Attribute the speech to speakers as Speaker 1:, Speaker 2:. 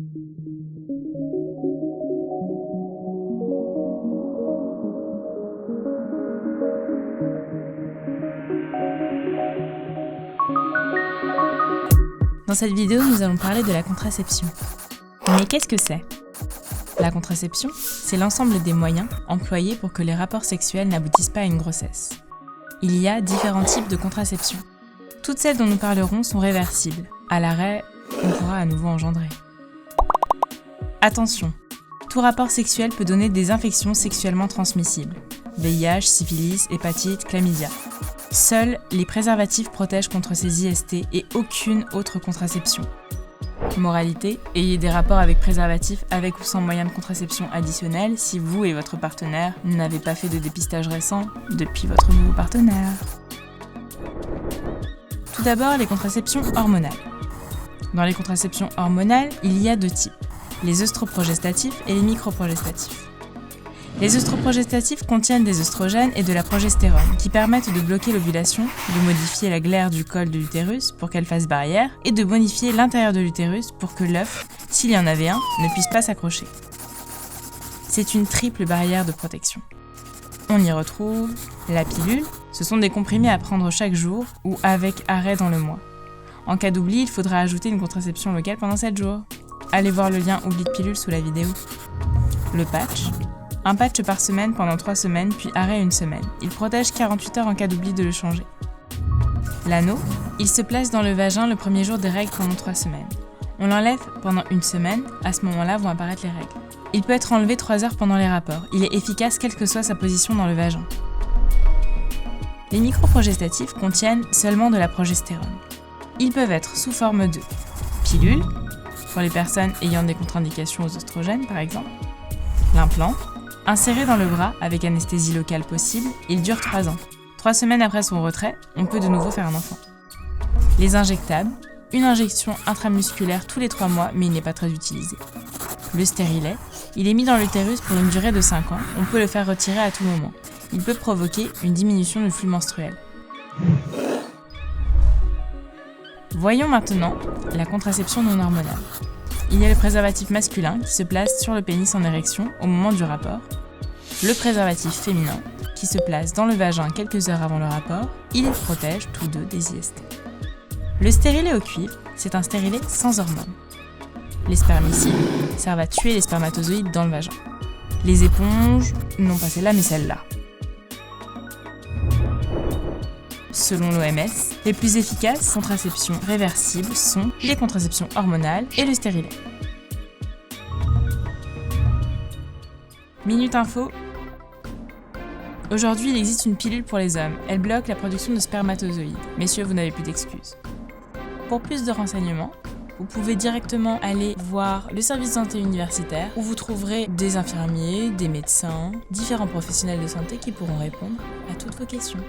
Speaker 1: Dans cette vidéo, nous allons parler de la contraception. Mais qu'est-ce que c'est ? La contraception, c'est l'ensemble des moyens employés pour que les rapports sexuels n'aboutissent pas à une grossesse. Il y a différents types de contraception. Toutes celles dont nous parlerons sont réversibles. À l'arrêt, on pourra à nouveau engendrer. Attention, tout rapport sexuel peut donner des infections sexuellement transmissibles. VIH, syphilis, hépatite, chlamydia. Seuls les préservatifs protègent contre ces IST et aucune autre contraception. Moralité, ayez des rapports avec préservatifs avec ou sans moyen de contraception additionnel si vous et votre partenaire n'avez pas fait de dépistage récent depuis votre nouveau partenaire. Tout d'abord, les contraceptions hormonales. Dans les contraceptions hormonales, il y a deux types, les œstroprogestatifs et les microprogestatifs. Les œstroprogestatifs contiennent des œstrogènes et de la progestérone qui permettent de bloquer l'ovulation, de modifier la glaire du col de l'utérus pour qu'elle fasse barrière et de bonifier l'intérieur de l'utérus pour que l'œuf, s'il y en avait un, ne puisse pas s'accrocher. C'est une triple barrière de protection. On y retrouve la pilule, ce sont des comprimés à prendre chaque jour ou avec arrêt dans le mois. En cas d'oubli, il faudra ajouter une contraception locale pendant 7 jours. Allez voir le lien oubli de pilule sous la vidéo. Le patch. Un patch par semaine pendant 3 semaines, puis arrêt 1 semaine. Il protège 48 heures en cas d'oubli de le changer. L'anneau, il se place dans le vagin le premier jour des règles pendant 3 semaines. On l'enlève pendant 1 semaine, à ce moment-là vont apparaître les règles. Il peut être enlevé 3 heures pendant les rapports. Il est efficace quelle que soit sa position dans le vagin. Les microprogestatifs contiennent seulement de la progestérone. Ils peuvent être sous forme de pilule, pour les personnes ayant des contre-indications aux oestrogènes par exemple. L'implant, inséré dans le bras avec anesthésie locale possible, il dure 3 ans. 3 semaines après son retrait, on peut de nouveau faire un enfant. Les injectables, une injection intramusculaire tous les 3 mois, mais il n'est pas très utilisé. Le stérilet, il est mis dans l'utérus pour une durée de 5 ans, on peut le faire retirer à tout moment. Il peut provoquer une diminution du flux menstruel. Voyons maintenant la contraception non hormonale. Il y a le préservatif masculin qui se place sur le pénis en érection au moment du rapport, le préservatif féminin qui se place dans le vagin quelques heures avant le rapport. Ils protègent tous deux des IST. Le stérilet au cuivre, c'est un stérilet sans hormones. Les spermicides servent à tuer les spermatozoïdes dans le vagin. Les éponges, non pas celle-là mais celle-là. Selon l'OMS, les plus efficaces contraceptions réversibles sont les contraceptions hormonales et le stérilet. Minute Info. Aujourd'hui, il existe une pilule pour les hommes. Elle bloque la production de spermatozoïdes. Messieurs, vous n'avez plus d'excuses. Pour plus de renseignements, vous pouvez directement aller voir le service de santé universitaire où vous trouverez des infirmiers, des médecins, différents professionnels de santé qui pourront répondre à toutes vos questions.